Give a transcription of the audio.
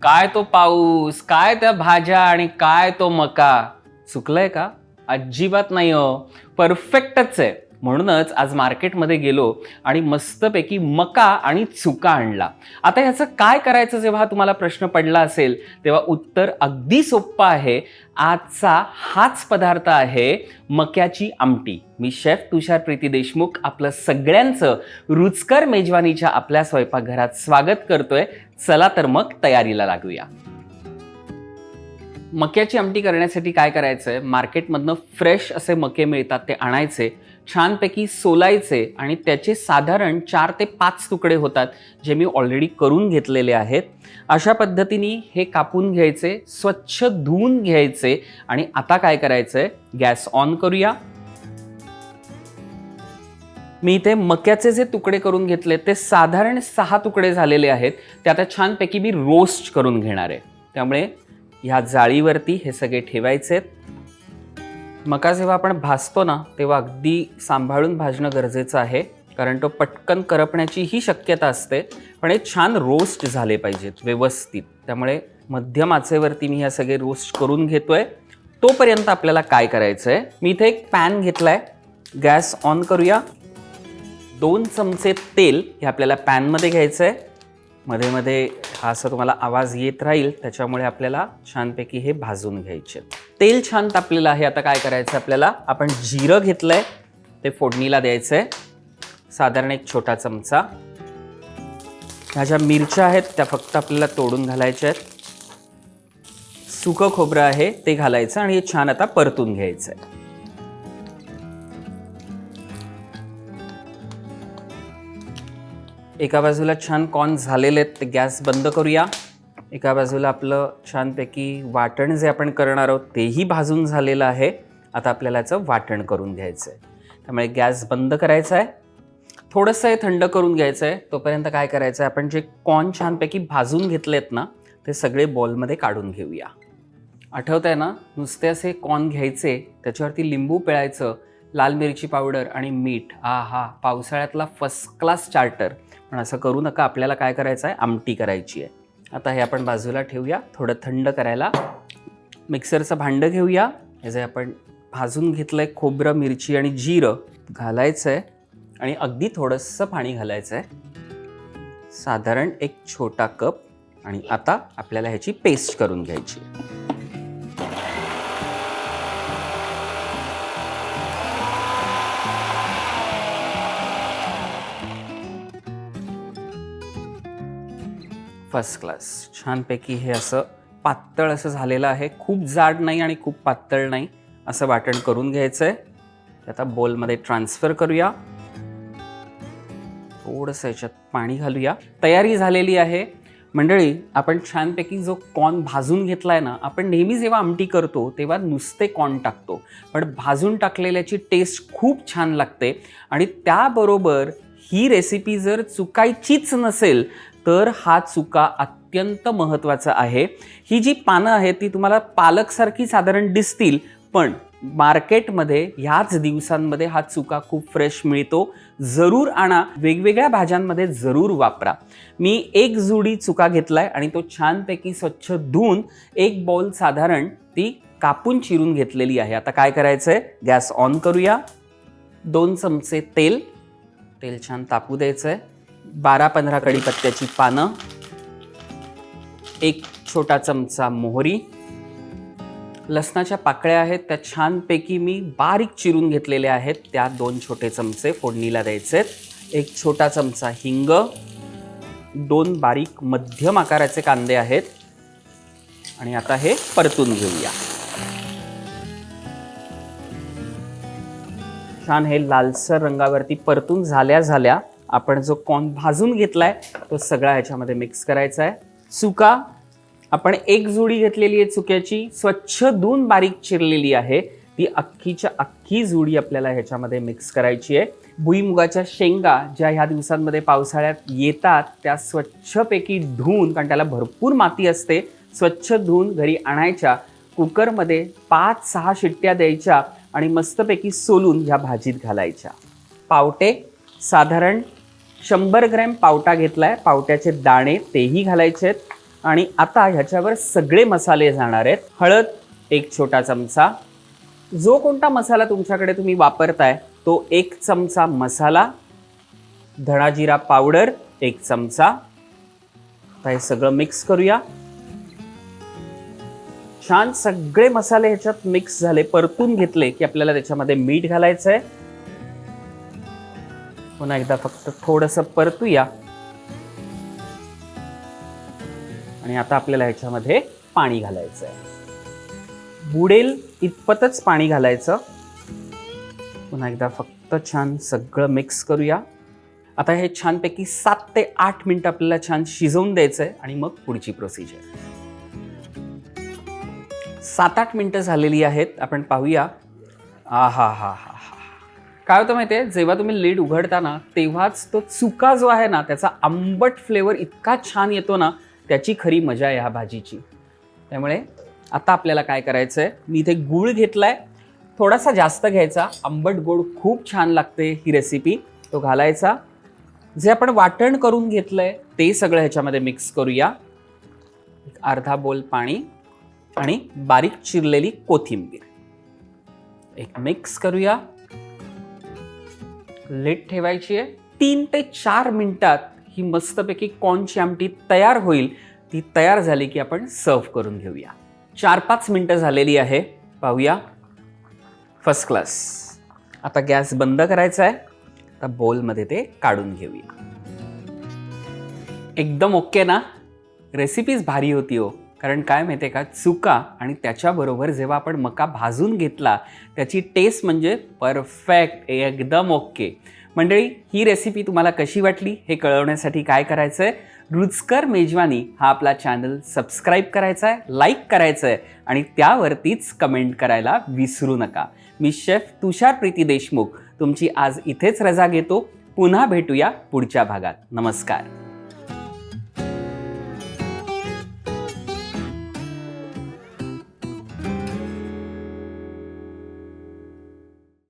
काय तो पाऊस, काय त्या भाज्या आणि काय तो मका. चुकलंय का? अजिबात नाही हो, परफेक्टच आहे. म्हणूनच आज मार्केटमध्ये गेलो आणि मस्तपैकी मका आणि चुका आणला. आता ह्याचं काय करायचं जेव्हा तुम्हाला प्रश्न पडला असेल तेव्हा उत्तर अगदी सोपं आहे. आजचा हाच पदार्थ आहे मक्याची आमटी. मी शेफ तुषार प्रीती देशमुख आपलं सगळ्यांचं रुचकर मेजवानीच्या आपल्या स्वयंपाकघरात स्वागत करतोय. चला तर मग तयारीला लागूया. मक्याची आमटी करण्यासाठी काय करायचंय, मार्केटमधनं फ्रेश असे मके मिळतात ते आणायचे, छानपैकी सोलायचे आणि त्याचे साधारण 4 ते 5 तुकडे होतात जे मी ऑलरेडी करून घेतलेले आहेत. अशा पद्धतीने हे कापून घ्यायचे, स्वच्छ धुवून घ्यायचे आणि आता काय करायचंय, गॅस ऑन करूया. मी इथे मक्याचे जे तुकडे करून घेतले ते साधारण 6 तुकडे झालेले आहेत. ते आता छानपैकी मी रोस्ट करून घेणार आहे. त्यामुळे ह्या जाळीवरती हे सगळे ठेवायचे. मका जेव्हा आपण भाजतो ना तेव्हा अगदी सांभाळून भाजणं गरजेचं आहे, कारण तो पटकन करपण्याची ही शक्यता असते. पण हे छान रोस्ट झाले पाहिजेत व्यवस्थित. त्यामुळे मध्यम आचेवरती मी हे सगळे रोस्ट करून घेतोय. तोपर्यंत आपल्याला काय करायचं आहे, मी इथे एक पॅन घेतलाय, गॅस ऑन करूया. 2 चमचे तेल हे आपल्याला पॅनमध्ये घ्यायचं आहे. मध्ये मध्ये हा असा तुम्हाला आवाज येत राहील, त्याच्यामुळे आपल्याला छानपैकी हे भाजून घ्यायचे. तेल छान तापलेलं आहे. आता काय करायचं आपल्याला, आपण जिरं घेतलंय ते फोडणीला द्यायचंय, साधारण 1 छोटा चमचा. ह्या ज्या मिरच्या आहेत त्या फक्त आपल्याला तोडून घालायच्या आहेत. सुकं खोबरं आहे ते घालायचं आणि हे छान आता परतून घ्यायचंय. एका बाजूला छान कॉर्न झालेले आहेत, ते गॅस बंद करूया. एका बाजूला आपलं छानपैकी वाटण जे आपण करणार आहोत तेही भाजून झालेलं आहे. आता आपल्याला याचं वाटण करून घ्यायचं आहे. त्यामुळे गॅस बंद करायचा आहे, थोडंसं हे थंड करून घ्यायचं आहे. तोपर्यंत काय करायचं आहे, आपण जे कॉर्न छानपैकी भाजून घेतलेत ना ते सगळे बॉलमध्ये काढून घेऊया. आठवत आहे ना, नुसते असे कॉर्न घ्यायचे, त्याच्यावरती लिंबू पिळायचं, लाल मिरची पावडर आणि मीठ. पावसाळ्यातला फर्स्ट क्लास स्टार्टर. पण असं करू नका, आपल्याला काय करायचं आहे, आमटी करायची आहे. आता हे आपण बाजूला ठेवूया, थोडं थंड करायला. मिक्सरचं भांडं घेऊया. हे जे आपण भाजून घेतलंय खोबरं, मिरची आणि जिरं घालायचं आहे आणि अगदी थोडंसं पाणी घालायचं आहे, साधारण 1 छोटा कप. आणि आता आपल्याला ह्याची पेस्ट करून घ्यायची. फर्स्ट क्लास छानपैकी हे असं पातळ असं झालेलं आहे. खूप जाड नाही आणि खूप पातळ नाही, असं वाटण करून घ्यायचं आहे. आता बोलमध्ये ट्रान्सफर करूया. थोडंसं याच्यात पाणी घालूया. तयारी झालेली आहे मंडळी. आपण छानपैकी जो कॉर्न भाजून घेतलाय ना, आपण नेहमी जेव्हा आमटी करतो तेव्हा नुसते कॉर्न टाकतो, पण भाजून टाकलेल्याची टेस्ट खूप छान लागते. आणि त्याबरोबर ही रेसिपी जर चुकायचीच नसेल तर हा चुका अत्यंत महत्त्वाचा आहे. ही जी पानं आहेत ती तुम्हाला पालकसारखी साधारण दिसतील, पण मार्केटमध्ये ह्याच दिवसांमध्ये हा चुका खूप फ्रेश मिळतो. जरूर आणा, वेगवेगळ्या भाज्यांमध्ये जरूर वापरा. मी 1 जुडी चुका घेतलाय आणि तो छानपैकी स्वच्छ धुवून 1 बाउल साधारण ती कापून चिरून घेतलेली आहे. आता काय करायचंय, गॅस ऑन करूया. 2 चमचे तेल छान तापू द्यायचंय. 12-15 कढीपत्त्याची पानं, 1 छोटा चमचा मोहरी, लसणाच्या पाकळ्या आहेत त्या छानपैकी मी बारीक चिरून घेतलेल्या आहेत, त्या 2 छोटे चमचे फोडणीला द्यायचे. 1 छोटा चमचा हिंग, 2 बारीक मध्यम आकाराचे कांदे आहेत आणि आता हे परतून घेऊया. छान हे लालसर रंगावरती परतून झाल्या आपण जो कॉर्न भाजून घेतलाय तो सगळा ह्याच्यामध्ये मिक्स करायचा आहे. चुका आपण 1 जुडी घेतलेली आहे चुक्याची, स्वच्छ धुवून बारीक चिरलेली आहे. ती अख्खीच्या अख्खी जुडी आपल्याला ह्याच्यामध्ये मिक्स करायची आहे. भुईमुगाच्या शेंगा ज्या ह्या दिवसांमध्ये पावसाळ्यात येतात त्या स्वच्छपैकी धुवून, कारण त्याला भरपूर माती असते, स्वच्छ धुवून घरी आणायच्या. कुकरमध्ये 5-6 शिट्ट्या द्यायच्या आणि मस्तपैकी सोलून ह्या भाजीत घालायच्या. पावटे साधारण 100 ग्रॅम पावटा घेतलाय, पावट्याचे दाणे तेही घालायचे आहेत. आणि आता ह्याच्यावर सगळे मसाले जाणार आहेत. हळद 1 छोटा चमचा, जो कोणता मसाला तुमच्याकडे तुम्ही वापरताय तो 1 चमचा मसाला, धणा जिरा पावडर 1 चमचा. आता हे सगळं मिक्स करूया. छान सगळे मसाले ह्याच्यात मिक्स झाले, परतून घेतले की आपल्याला त्याच्यामध्ये मीठ घालायचं आहे. पुन्हा एकदा फक्त थोडंसं परतूया. आणि आता आपल्याला ह्याच्यामध्ये पाणी घालायचं आहे. बुडेल इतपतच पाणी घालायचं. पुन्हा एकदा फक्त छान सगळं मिक्स करूया. आता हे छानपैकी 7 ते 8 मिनिटं आपल्याला छान शिजवून द्यायचं आहे आणि मग पुढची प्रोसिजर. 7-8 मिनिटं झालेली आहेत. आपण पाहूया. आहा हा हा हा, काय होतं माहिती आहे, जेव्हा तुम्ही लीड उघडता ना तेव्हाच तो चुका जो आहे ना त्याचा आंबट फ्लेवर इतका छान येतो ना, त्याची खरी मजा आहे ह्या भाजीची. त्यामुळे आता आपल्याला काय करायचं आहे, मी इथे गूळ घेतलाय, थोडासा जास्त घ्यायचा. आंबट गोड खूप छान लागते ही रेसिपी. तो घालायचा. जे आपण वाटण करून घेतलंय ते सगळं ह्याच्यामध्ये मिक्स करूया. अर्धा बोल पाणी आणि बारीक चिरलेली कोथिंबीर एक मिक्स करूया. लीड ठेवायची आहे. 3 ते 4 मिनिटात ही मस्तपैकी कॉर्नची आमटी तयार होईल. ती तयार झाली की आपण सर्व्ह करून घेऊया. 4-5 मिनिटं झालेली आहे. पाहूया. First class. आता गॅस बंद करायचा आहे. आता बोलमध्ये ते काढून घेऊया. एकदम ओके ना. रेसिपीज भारी होती हो. कारण काय माहिती आहे का, चुका आणि त्याच्याबरोबर जेव्हा आपण मका भाजून घेतला त्याची टेस्ट म्हणजे परफेक्ट, एकदम ओके. मंडळी, ही रेसिपी तुम्हाला कशी वाटली हे कळवण्यासाठी काय करायचं आहे, रुचकर मेजवानी हा आपला चॅनल सबस्क्राईब करायचा आहे, लाईक करायचं आहे आणि त्यावरतीच कमेंट करायला विसरू नका. मी शेफ तुषार प्रीती देशमुख तुमची आज इथेच रजा घेतो. पुन्हा भेटूया पुढच्या भागात. नमस्कार.